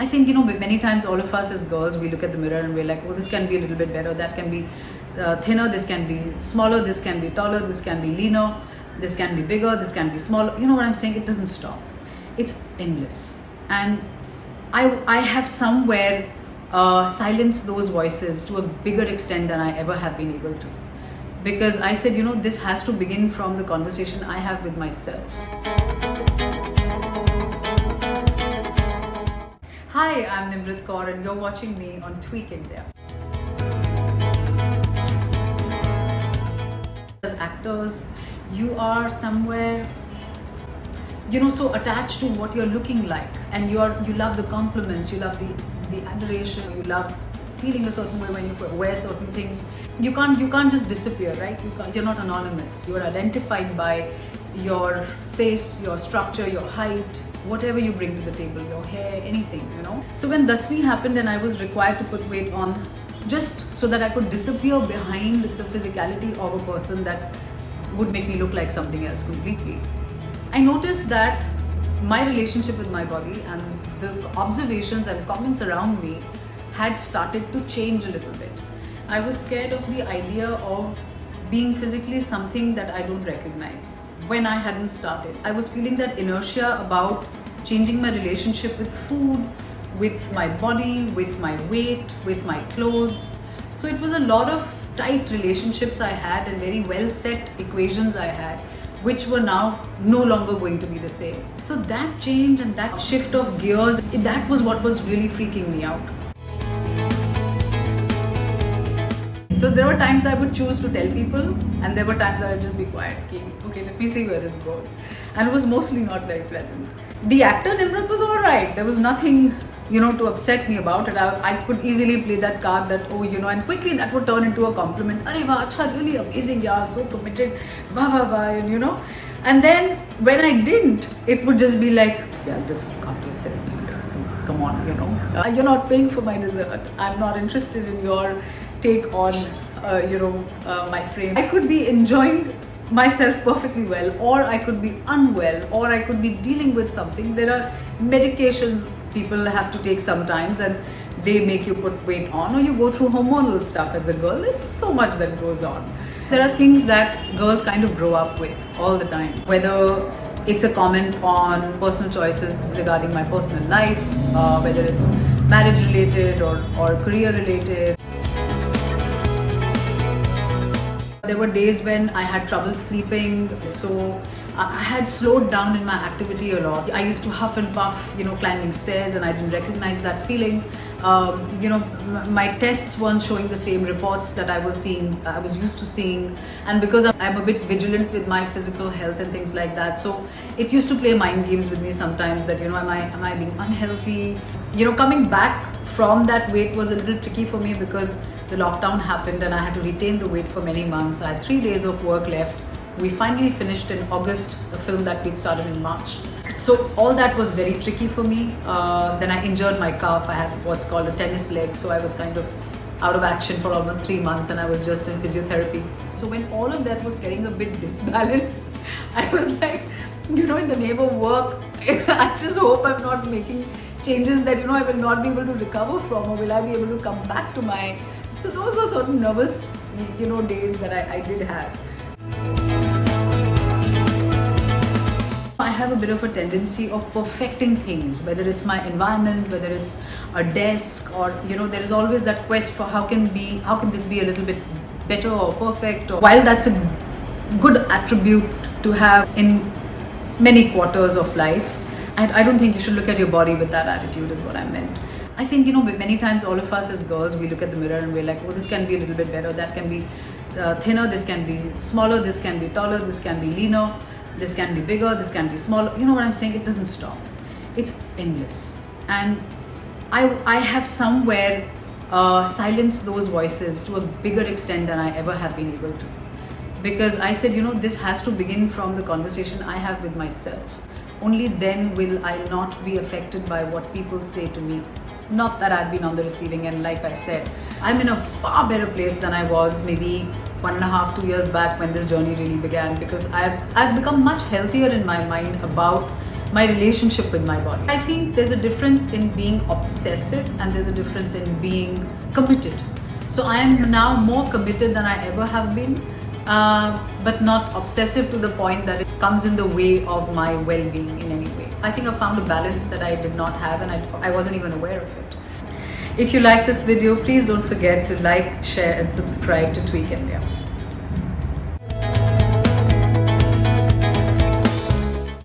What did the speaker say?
I think, many times all of us as girls, we look at the mirror and we're like, oh, this can be a little bit better, that can be thinner, this can be smaller, this can be taller, this can be leaner, this can be bigger, this can be smaller. You know what I'm saying? It doesn't stop. It's endless. And I have somewhere silenced those voices to a bigger extent than I ever have been able to. Because I said, this has to begin from the conversation I have with myself. Hi, I'm Nimrat Kaur and you're watching me on Tweak India. As actors, you are somewhere, so attached to what you're looking like, and you love the compliments, you love the adoration, you love feeling a certain way when you wear certain things. You can't just disappear, right? You're not anonymous. You're identified by your face, your structure, your height, whatever you bring to the table, your hair, anything, So when Dasvi happened and I was required to put weight on just so that I could disappear behind the physicality of a person that would make me look like something else completely, I noticed that my relationship with my body and the observations and comments around me had started to change a little bit. I was scared of the idea of being physically something that I don't recognize when I hadn't started. I was feeling that inertia about changing my relationship with food, with my body, with my weight, with my clothes. So it was a lot of tight relationships I had and very well set equations I had, which were now no longer going to be the same. So that change and that shift of gears, that was what was really freaking me out. So there were times I would choose to tell people, and there were times I would just be quiet. Okay, let me see where this goes. And it was mostly not very pleasant. The actor Nimrat was alright. There was nothing, to upset me about it. I could easily play that card that, and quickly that would turn into a compliment. Arey wah, acha, really amazing, yeah, so committed, wah, and And then when I didn't, it would just be like, yeah, just come to yourself. Come on, You're not paying for my dessert. I'm not interested in your take on, my frame. I could be enjoying myself perfectly well, or I could be unwell, or I could be dealing with something. There are medications people have to take sometimes and they make you put weight on, or you go through hormonal stuff as a girl. There's so much that goes on. There are things that girls kind of grow up with all the time, whether it's a comment on personal choices regarding my personal life, whether it's marriage related or career related. There were days when I had trouble sleeping, so I had slowed down in my activity a lot. I used to huff and puff, climbing stairs, and I didn't recognize that feeling. My tests weren't showing the same reports that I was used to seeing. And because I'm a bit vigilant with my physical health and things like that, so it used to play mind games with me sometimes that, am I being unhealthy? Coming back from that weight was a little tricky for me because the lockdown happened and I had to retain the weight for many months. I had 3 days of work left. We finally finished in August, a film that we'd started in March. So all that was very tricky for me. Then I injured my calf. I had what's called a tennis leg. So I was kind of out of action for almost 3 months and I was just in physiotherapy. So when all of that was getting a bit disbalanced, I was like, in the name of work, I just hope I'm not making changes that, I will not be able to recover from, or will I be able to come back to my... So those were certain nervous, days that I did have. I have a bit of a tendency of perfecting things, whether it's my environment, whether it's a desk, or there is always that quest for how can this be a little bit better or perfect. Or while that's a good attribute to have in many quarters of life, I don't think you should look at your body with that attitude, is what I meant. I think, many times all of us as girls, we look at the mirror and we're like, oh, this can be a little bit better, that can be thinner, this can be smaller, this can be taller, this can be leaner, this can be bigger, this can be smaller. You know what I'm saying? It doesn't stop. It's endless. And I have somewhere silenced those voices to a bigger extent than I ever have been able to. Because I said, this has to begin from the conversation I have with myself. Only then will I not be affected by what people say to me. Not that I've been on the receiving end, like I said. I'm in a far better place than I was maybe 1.5, 2 years back when this journey really began, because I've become much healthier in my mind about my relationship with my body. I think there's a difference in being obsessive and there's a difference in being committed. So I am now more committed than I ever have been, but not obsessive to the point that it comes in the way of my well-being in any way. I think I found a balance that I did not have, and I wasn't even aware of it. If you like this video, please don't forget to like, share and subscribe to Tweak India.